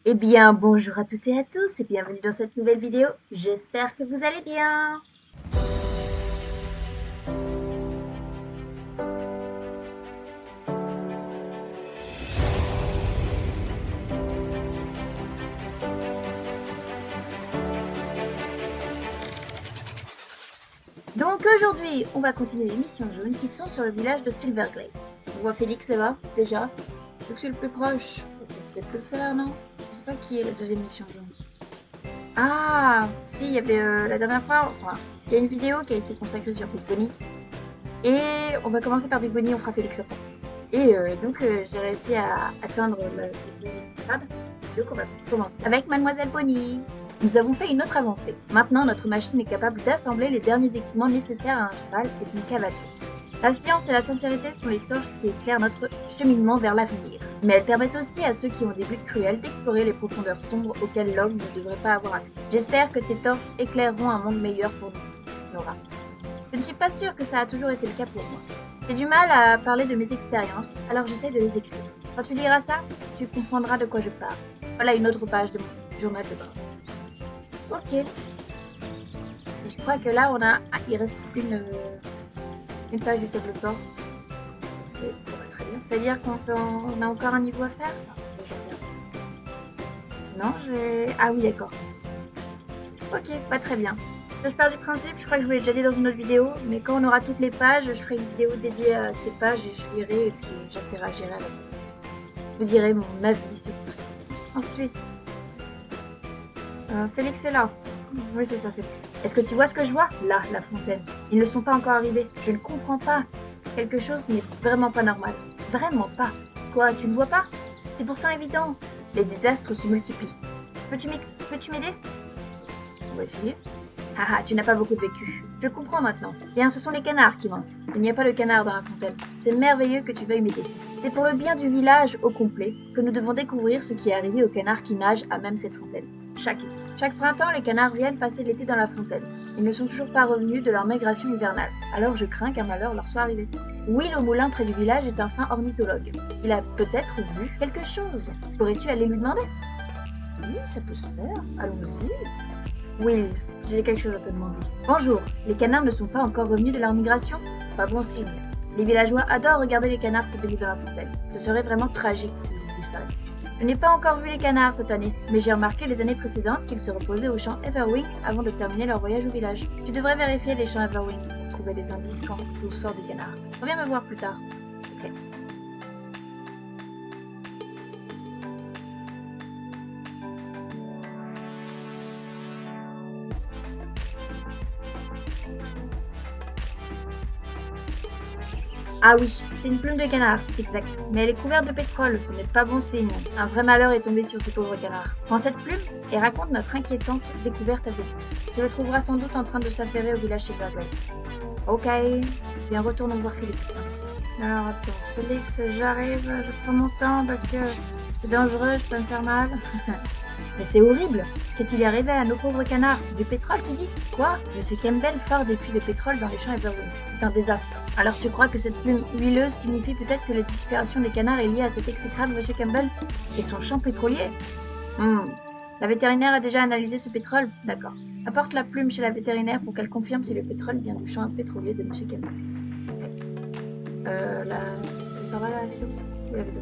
Eh bien, bonjour à toutes et à tous et bienvenue dans cette nouvelle vidéo. J'espère que vous allez bien. Donc aujourd'hui, on va continuer les missions jaunes qui sont sur le village de Silverglade. On voit Félix là-bas, déjà. Vu que c'est le plus proche, on peut peut-être le faire, non? Je sais pas qui est la deuxième mission jaune. Ah, si, il y avait la dernière fois, enfin, il y a une vidéo qui a été consacrée sur Big Bunny. Et on va commencer par Big Bunny, on fera Félix après. Et j'ai réussi à atteindre le stade. Donc on va commencer avec Mademoiselle Bonnie. Nous avons fait une autre avancée. Maintenant, notre machine est capable d'assembler les derniers équipements nécessaires à un cheval et son cavalier. La science et la sincérité sont les torches qui éclairent notre cheminement vers l'avenir. Mais elles permettent aussi à ceux qui ont des buts cruels d'explorer les profondeurs sombres auxquelles l'homme ne devrait pas avoir accès. J'espère que tes torches éclaireront un monde meilleur pour nous, Nora. Je ne suis pas sûre que ça a toujours été le cas pour moi. J'ai du mal à parler de mes expériences, alors j'essaie de les écrire. Quand tu liras ça, tu comprendras de quoi je parle. Voilà une autre page de mon journal de bord. Ok. Et je crois que là, il reste plus une page du tableau de bord. Et, bon, très bien. C'est-à-dire qu'on a encore un niveau à faire? Non, j'ai... Ah oui, d'accord. Ok, pas très bien. Je pars du principe, je crois que je vous l'ai déjà dit dans une autre vidéo, mais quand on aura toutes les pages, je ferai une vidéo dédiée à ces pages et je lirai et puis j'interagirai avec vous. Je vous dirai mon avis sur tout ça. Ensuite, Félix est là. Oui, c'est ça, Félix. Est-ce que tu vois ce que je vois? Là, la fontaine. Ils ne sont pas encore arrivés. Je ne comprends pas. Quelque chose n'est vraiment pas normal. Vraiment pas. Quoi, tu ne vois pas? C'est pourtant évident. Les désastres se multiplient. Peux-tu m'aider? On va essayer. Haha, tu n'as pas beaucoup de vécu. Je comprends maintenant. Bien, ce sont les canards qui manquent. Il n'y a pas de canard dans la fontaine. C'est merveilleux que tu veuilles m'aider. C'est pour le bien du village au complet que nous devons découvrir ce qui est arrivé aux canards qui nagent à même cette fontaine. Chaque été. Chaque printemps, les canards viennent passer l'été dans la fontaine. Ils ne sont toujours pas revenus de leur migration hivernale. Alors je crains qu'un malheur leur soit arrivé. Will au moulin près du village est un fin ornithologue. Il a peut-être vu quelque chose. Pourrais-tu aller lui demander? Oui, ça peut se faire. Allons-y. Will, j'ai quelque chose à te demander. Bonjour, les canards ne sont pas encore revenus de leur migration? Pas bon signe. Les villageois adorent regarder les canards se baigner dans la fontaine. Ce serait vraiment tragique s'ils disparaissaient. Je n'ai pas encore vu les canards cette année, mais j'ai remarqué les années précédentes qu'ils se reposaient au champ Everwing avant de terminer leur voyage au village. Tu devrais vérifier les champs Everwing pour trouver des indices quant au sort des canards. Reviens me voir plus tard. Ok. Ah oui, c'est une plume de canard, c'est exact. Mais elle est couverte de pétrole, ce n'est pas bon signe. Un vrai malheur est tombé sur ces pauvres canards. Prends cette plume et raconte notre inquiétante découverte à Félix. Tu le trouveras sans doute en train de s'affairer au village chez Silverglade. Ok, bien retournons voir Félix. Alors attends, Félix, j'arrive, je prends mon temps parce que c'est dangereux, je peux me faire mal. Mais c'est horrible! Qu'est-il arrivé à nos pauvres canards? Du pétrole, tu dis? Quoi? Monsieur Campbell fort des puits de pétrole dans les champs Evergreen. C'est un désastre. Alors tu crois que cette plume huileuse signifie peut-être que la disparition des canards est liée à cet exécrable Monsieur Campbell? Et son champ pétrolier? La vétérinaire a déjà analysé ce pétrole? D'accord. Apporte la plume chez la vétérinaire pour qu'elle confirme si le pétrole vient du champ pétrolier de Monsieur Campbell. Ok. Par là, la veto? Où la veto?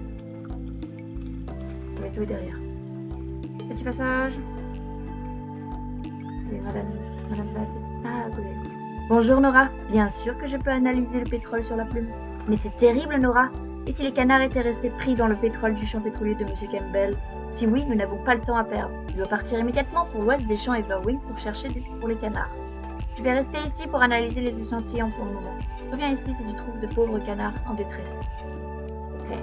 La veto est derrière. Petit passage. C'est Madame Ah, ok. Bonjour Nora. Bien sûr que je peux analyser le pétrole sur la plume. Mais c'est terrible Nora. Et si les canards étaient restés pris dans le pétrole du champ pétrolier de Monsieur Campbell? Si oui, nous n'avons pas le temps à perdre. Il doit partir immédiatement pour l'ouest des champs Everwing pour chercher pour les canards. Je vais rester ici pour analyser les échantillons pour le moment. Reviens ici si tu trouves de pauvres canards en détresse. Ok.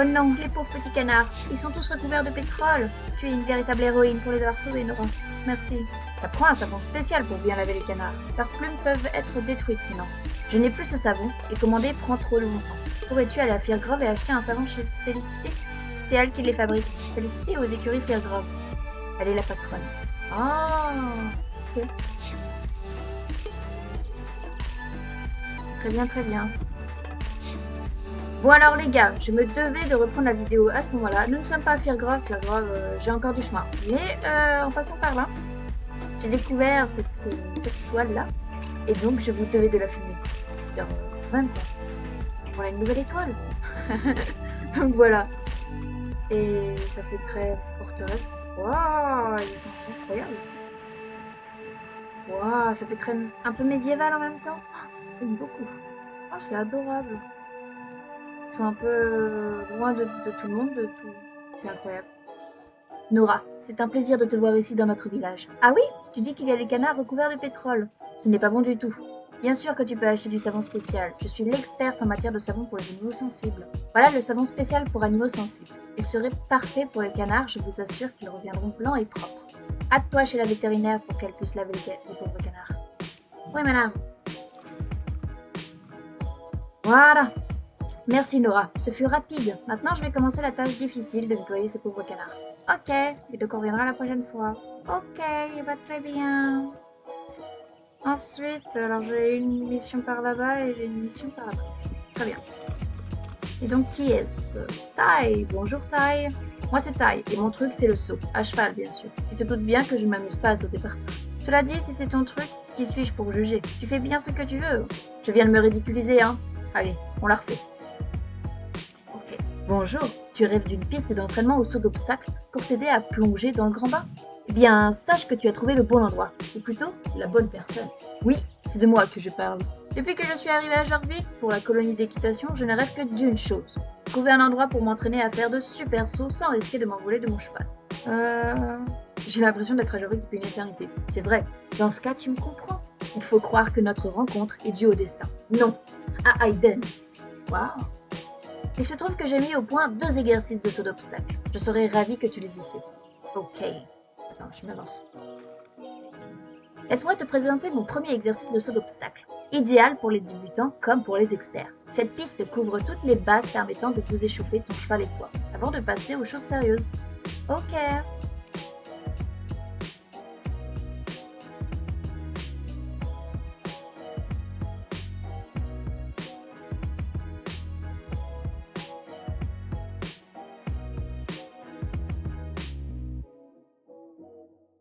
Oh non, les pauvres petits canards, ils sont tous recouverts de pétrole. Tu es une véritable héroïne pour les avoir sauvés, Nora. Merci. Ça prend un savon spécial pour bien laver les canards. Leurs plumes peuvent être détruites sinon. Je n'ai plus ce savon et commander prend trop longtemps. Pourrais-tu aller à Firgrove et acheter un savon chez Félicité? C'est elle qui les fabrique. Félicité aux écuries Firgrove. Elle est la patronne. Ah, ok. Très bien, très bien. Bon alors les gars, je me devais de reprendre la vidéo à ce moment-là. Nous ne sommes pas à Firgrove, j'ai encore du chemin. Mais en passant par là, j'ai découvert cette étoile-là. Et donc je vous devais de la filmer. Quand même quoi. Voilà une nouvelle étoile. Donc voilà. Et ça fait très forteresse. Waouh, ils sont incroyables. Waouh, ça fait très un peu médiéval en même temps. J'aime beaucoup. Oh, c'est adorable. Ils sont un peu loin de tout le monde, de tout. C'est incroyable. Nora, c'est un plaisir de te voir ici dans notre village. Ah oui? Tu dis qu'il y a des canards recouverts de pétrole. Ce n'est pas bon du tout. Bien sûr que tu peux acheter du savon spécial. Je suis l'experte en matière de savon pour les animaux sensibles. Voilà le savon spécial pour animaux sensibles. Il serait parfait pour les canards, je vous assure qu'ils reviendront blancs et propres. Hâte-toi chez la vétérinaire pour qu'elle puisse laver les pauvres canards. Oui, madame. Voilà. Merci Nora, ce fut rapide. Maintenant je vais commencer la tâche difficile de nettoyer ces pauvres canards. Ok, et donc on reviendra la prochaine fois. Ok, va très bien. Ensuite, alors j'ai une mission par là-bas et j'ai une mission par là-bas. Très bien. Et donc qui est-ce? Tai, bonjour Tai. Moi c'est Tai, et mon truc c'est le saut, à cheval bien sûr. Tu te doutes bien que je ne m'amuse pas à sauter partout. Cela dit, si c'est ton truc, qui suis-je pour juger? Tu fais bien ce que tu veux. Je viens de me ridiculiser, hein. Allez, on la refait. Bonjour, tu rêves d'une piste d'entraînement au saut d'obstacles pour t'aider à plonger dans le grand bain? Eh bien, sache que tu as trouvé le bon endroit, ou plutôt, la bonne personne. Oui, c'est de moi que je parle. Depuis que je suis arrivée à Jorvik, pour la colonie d'équitation, je ne rêve que d'une chose. Trouver un endroit pour m'entraîner à faire de super sauts sans risquer de m'envoler de mon cheval. J'ai l'impression d'être à Jorvik depuis une éternité. C'est vrai. Dans ce cas, tu me comprends. Il faut croire que notre rencontre est due au destin. Non, à Aiden. Waouh. Il se trouve que j'ai mis au point 2 exercices de saut d'obstacle. Je serais ravie que tu les essaies. Ok. Attends, je m'avance. Laisse-moi te présenter mon premier exercice de saut d'obstacle. Idéal pour les débutants comme pour les experts. Cette piste couvre toutes les bases permettant de vous échauffer ton cheval et toi, avant de passer aux choses sérieuses. Ok.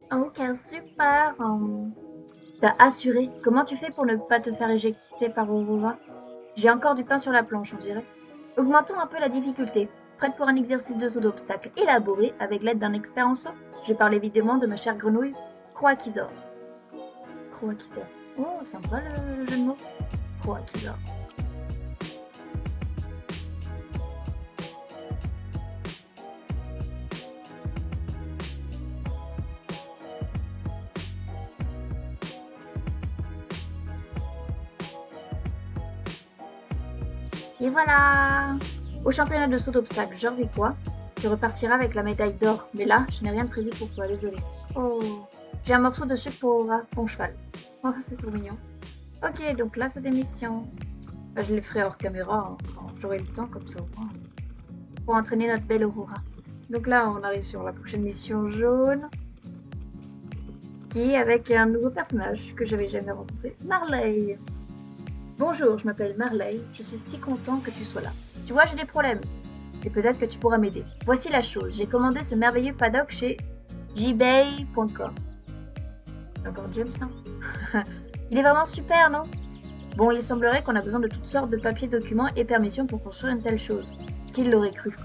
Ok, super. T'as assuré. Comment tu fais pour ne pas te faire éjecter par Aurora? J'ai encore du pain sur la planche, on dirait. Augmentons un peu la difficulté. Prête pour un exercice de saut d'obstacle élaboré avec l'aide d'un expert en saut? Je parle évidemment de ma chère grenouille, Croakizor. Croakizor. Oh, sympa le jeu de mots. Croakizor. Et voilà! Au championnat de saut d'obstacle jorvicois, tu repartiras avec la médaille d'or. Mais là, je n'ai rien de prévu pour toi, désolé. Oh, j'ai un morceau de sucre pour Aura, ton cheval. Oh, c'est trop mignon. Ok, donc là, c'est des missions. Bah, je les ferai hors caméra, hein, quand j'aurai le temps, comme ça au moins. Pour entraîner notre belle Aurora. Donc là, on arrive sur la prochaine mission jaune. Qui est avec un nouveau personnage que j'avais jamais rencontré, Marley. Bonjour, je m'appelle Marley, je suis si content que tu sois là. Tu vois, j'ai des problèmes. Et peut-être que tu pourras m'aider. Voici la chose, j'ai commandé ce merveilleux paddock chez jbay.com. Encore James, non? Il est vraiment super, non? Bon, il semblerait qu'on a besoin de toutes sortes de papiers, documents et permissions pour construire une telle chose. Qui l'aurait cru?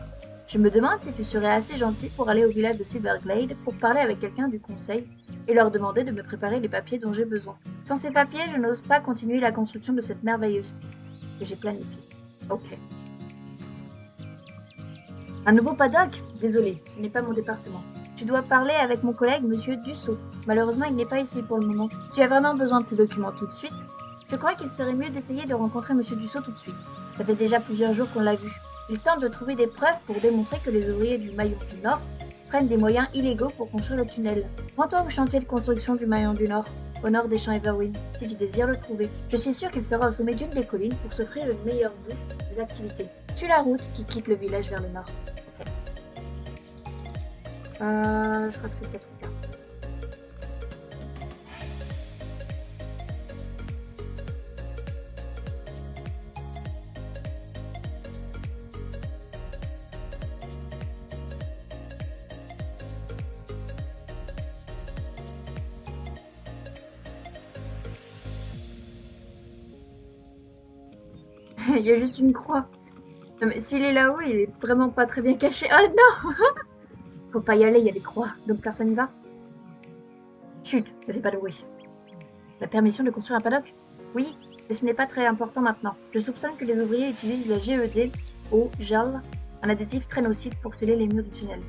Je me demande si tu serais assez gentil pour aller au village de Silverglade pour parler avec quelqu'un du conseil et leur demander de me préparer les papiers dont j'ai besoin. Sans ces papiers, je n'ose pas continuer la construction de cette merveilleuse piste que j'ai planifiée. Ok. Un nouveau paddock? Désolé, ce n'est pas mon département. Tu dois parler avec mon collègue, Monsieur Dussault. Malheureusement, il n'est pas ici pour le moment. Tu as vraiment besoin de ces documents tout de suite? Je crois qu'il serait mieux d'essayer de rencontrer Monsieur Dussault tout de suite. Ça fait déjà plusieurs jours qu'on l'a vu. Il tente de trouver des preuves pour démontrer que les ouvriers du Maillon du Nord prennent des moyens illégaux pour construire le tunnel. Rends-toi au chantier de construction du Maillon du Nord, au nord des champs Everwind, si tu désires le trouver. Je suis sûre qu'il sera au sommet d'une des collines pour s'offrir une meilleure vue des activités. Suis la route qui quitte le village vers le nord. Ok. Je crois que c'est cette route-là. Il y a juste une croix. Non mais s'il est là-haut, il est vraiment pas très bien caché. Oh non! Faut pas y aller, il y a des croix. Donc personne n'y va. Chut, ne fais pas de bruit. La permission de construire un paddock? Oui, mais ce n'est pas très important maintenant. Je soupçonne que les ouvriers utilisent la GED au gel, un adhésif très nocif pour sceller les murs du tunnel.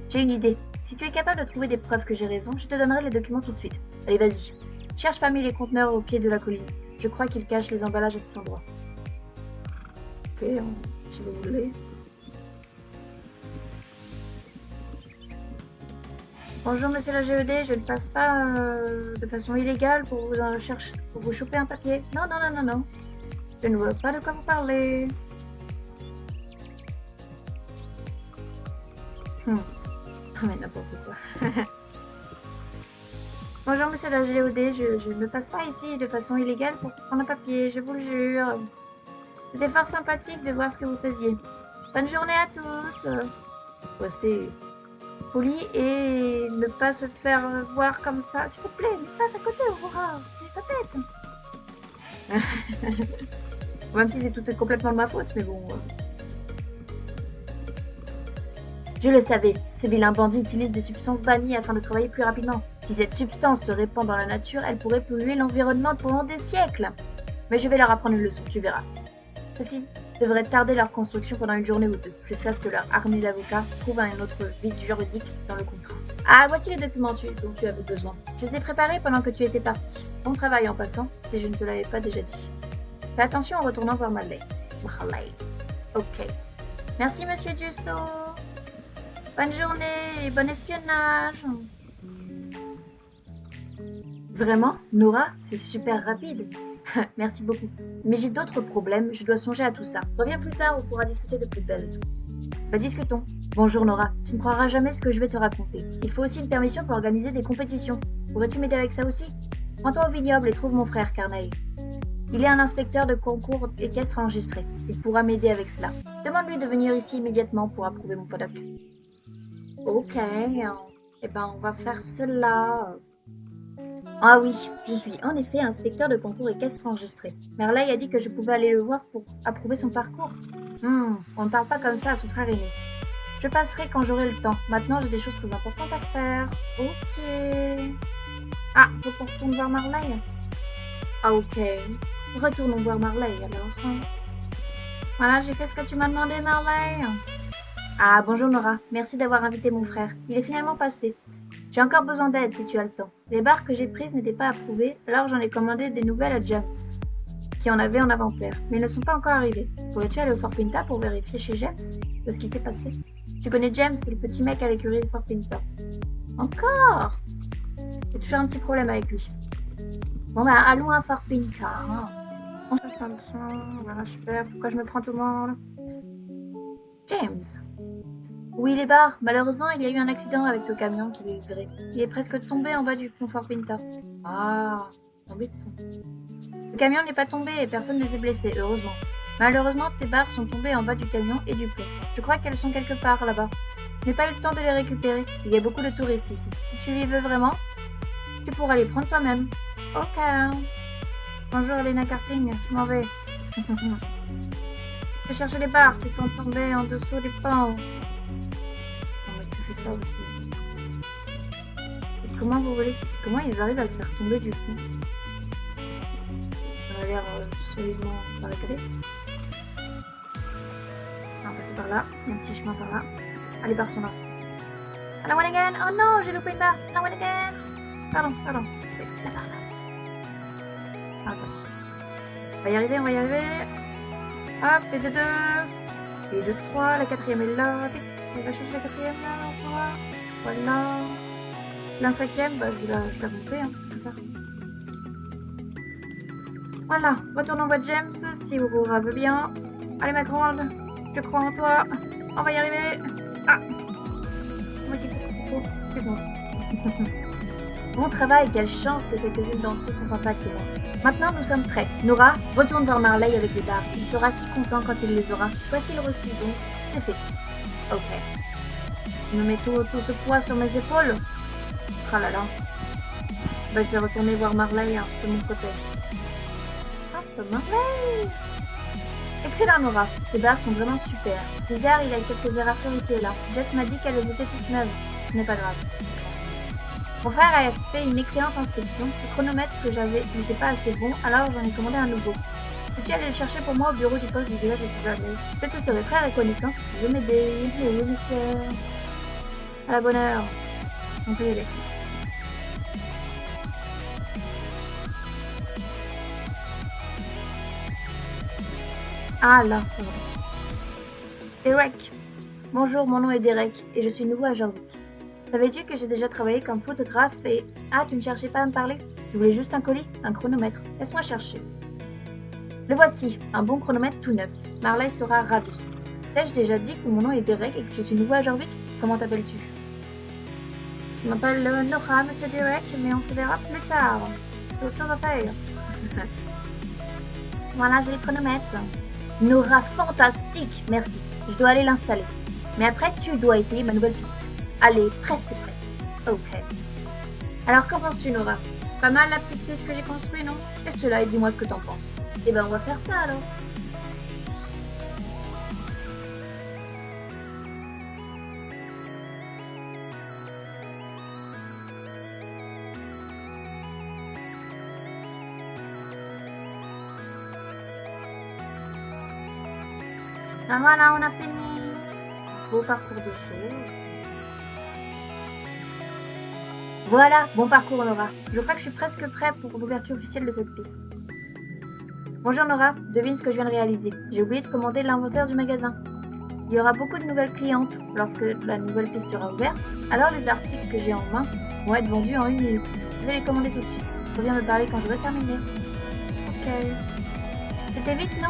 J'ai une idée. Si tu es capable de trouver des preuves que j'ai raison, je te donnerai les documents tout de suite. Allez, vas-y. Cherche parmi les conteneurs au pied de la colline. Je crois qu'ils cachent les emballages à cet endroit. Ok, si vous voulez. Bonjour monsieur la GED, je ne passe pas de façon illégale pour vous chercher, pour vous choper un papier. Non, non, non, non, non. Je ne vois pas de quoi vous parlez. Mais n'importe quoi. Bonjour monsieur la GED, je ne passe pas ici de façon illégale pour prendre un papier, je vous le jure. C'était fort sympathique de voir ce que vous faisiez. Bonne journée à tous. Restez poli et ne pas se faire voir comme ça. S'il vous plaît, ne passe à côté, Aurora. C'est pas bête. Même si c'est tout complètement de ma faute, mais bon. Je le savais, ces vilains bandits utilisent des substances bannies afin de travailler plus rapidement. Si cette substance se répand dans la nature, elle pourrait polluer l'environnement pendant des siècles. Mais je vais leur apprendre une leçon, tu verras. Ceci devrait tarder leur construction pendant une journée ou deux, jusqu'à ce que leur armée d'avocats trouve un autre vide juridique dans le contrat. Ah, voici les documents dont tu avais besoin. Je les ai préparés pendant que tu étais parti. Bon travail en passant, si je ne te l'avais pas déjà dit. Fais attention en retournant voir Marley. Ok. Merci, monsieur Dussault. Bonne journée et bon espionnage. Vraiment, Nora, c'est super rapide. Merci beaucoup. Mais j'ai d'autres problèmes, je dois songer à tout ça. Reviens plus tard, on pourra discuter de plus belle. Bah discutons. Bonjour Nora, tu ne croiras jamais ce que je vais te raconter. Il faut aussi une permission pour organiser des compétitions. Pourrais-tu m'aider avec ça aussi? Rends-toi au vignoble et trouve mon frère Carnegie. Il est un inspecteur de concours équestre enregistré. Il pourra m'aider avec cela. Demande-lui de venir ici immédiatement pour approuver mon paddock. Ok, eh ben on va faire cela. Ah oui, je suis en effet inspecteur de concours équestre enregistré. Merley a dit que je pouvais aller le voir pour approuver son parcours. On ne parle pas comme ça à son frère aîné. Je passerai quand j'aurai le temps. Maintenant, j'ai des choses très importantes à faire. Ok. Ah, faut qu'on retourne voir Marley. Ah ok. Retournons voir Marley alors. Voilà, j'ai fait ce que tu m'as demandé, Marley. Ah, bonjour Nora. Merci d'avoir invité mon frère. Il est finalement passé. J'ai encore besoin d'aide si tu as le temps. Les barres que j'ai prises n'étaient pas approuvées, alors j'en ai commandé des nouvelles à James, qui en avait en inventaire, mais elles ne sont pas encore arrivées. Pourrais-tu aller au Fort Pinta pour vérifier chez James de ce qui s'est passé? Tu connais James, c'est le petit mec à l'écurie de Fort Pinta. Encore? J'ai toujours un petit problème avec lui. Bon bah, allons à Fort Pinta. Attention, voilà, super. Pourquoi je me prends tout le monde? James. Oui, les barres. Malheureusement, il y a eu un accident avec le camion qui les livrait. Il est presque tombé en bas du pont Fort Pinta. Ah, embêtant. Le camion n'est pas tombé et personne ne s'est blessé, heureusement. Malheureusement, tes barres sont tombées en bas du camion et du pont. Je crois qu'elles sont quelque part là-bas. Je n'ai pas eu le temps de les récupérer. Il y a beaucoup de touristes ici. Si tu les veux vraiment, tu pourras les prendre toi-même. Ok. Bonjour, Elena Karting. Je m'en vais. Je vais chercher les barres qui sont tombées en dessous du pont. Ça aussi. Et comment ils arrivent à le faire tomber du pont? Ça a l'air solidement barricadé. On va passer par là, il y a un petit chemin par là. Ah, les barres sont là. And I win again! Oh non, j'ai loupé une barre! And I win again! Pardon. C'est la barre là. Attends. On va y arriver. Hop, et de deux. Et 2, 3, la quatrième est là. On va chercher la quatrième là, voilà. Voilà. La cinquième, bah, je vais la monter, hein, comme ça. Voilà, retournons voir James, si Aurora veut bien. Allez ma grande, je crois en toi. On va y arriver. Ah, on va quitter trop. C'est bon. Bon travail, quelle chance que quelques-unes d'entre eux sont pas que moi. Maintenant, nous sommes prêts. Nora, retourne vers Marley avec les barres. Il sera si content quand il les aura. Voici le reçu, donc c'est fait. Ok. Je me mets tout ce poids sur mes épaules. Ah là là. Bah, je vais retourner voir Marley hein, de mon côté. Hop, Marley. Excellent Nora, ces barres sont vraiment super. Bizarre, il y a quelques erreurs ici et là. Jess m'a dit qu'elles étaient toutes neuves. Ce n'est pas grave. Mon frère a fait une excellente inspection. Le chronomètre que j'avais n'était pas assez bon, alors j'en ai commandé un nouveau. Peux-tu aller le chercher pour moi au bureau du poste du village de Silverglade? Je te serai très reconnaissant si tu veux m'aider. Oui, monsieur. À la bonne heure. On peut y aller. Ah là, Derek. Bonjour, mon nom est Derek et je suis nouveau à Jarvik. Savais-tu que j'ai déjà travaillé comme photographe et... Ah, tu ne cherchais pas à me parler? Je voulais juste un colis, un chronomètre. Laisse-moi chercher. Le voici, un bon chronomètre tout neuf. Marley sera ravie. T'ai-je déjà dit que mon nom est Derek et que je suis nouveau à Jarvik? Comment t'appelles-tu? Je m'appelle Nora, monsieur Derek, mais on se verra plus tard. J'ai autre chose à faire. Voilà, j'ai le chronomètre. Nora, fantastique, merci. Je dois aller l'installer. Mais après, tu dois essayer ma nouvelle piste. Allez, presque prête. Ok. Alors, qu'en penses-tu, Nora? Pas mal la petite piste que j'ai construite, non? Teste-la et dis-moi ce que t'en penses. Eh ben, on va faire ça, alors. Ah, voilà, on a fini. Beau parcours de choses. Voilà, bon parcours Nora. Je crois que je suis presque prêt pour l'ouverture officielle de cette piste. Bonjour Nora, devine ce que je viens de réaliser. J'ai oublié de commander l'inventaire du magasin. Il y aura beaucoup de nouvelles clientes lorsque la nouvelle piste sera ouverte, alors les articles que j'ai en main vont être vendus en 1 minute. Je vais les commander tout de suite. Reviens me parler quand j'aurai terminé. Ok. C'était vite, non?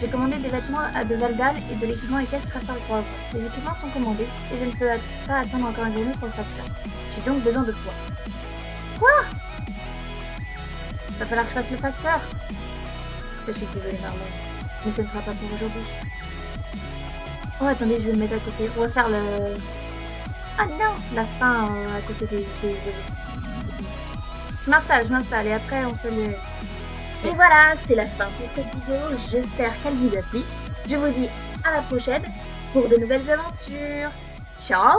J'ai commandé des vêtements de Valdal et de l'équipement équestre à Fargrove. Les équipements sont commandés et je ne peux pas attendre encore une journée pour le facteur. J'ai donc besoin de toi. Quoi? Va falloir que je fasse le facteur. Je suis désolée Marley, mais ce ne sera pas pour aujourd'hui. Oh attendez, je vais le mettre à côté. On va faire le... Ah non, la fin à côté des... Je m'installe et après on fait le... Et voilà, c'est la fin pour cette vidéo. J'espère qu'elle vous a plu. Je vous dis à la prochaine pour de nouvelles aventures. Ciao!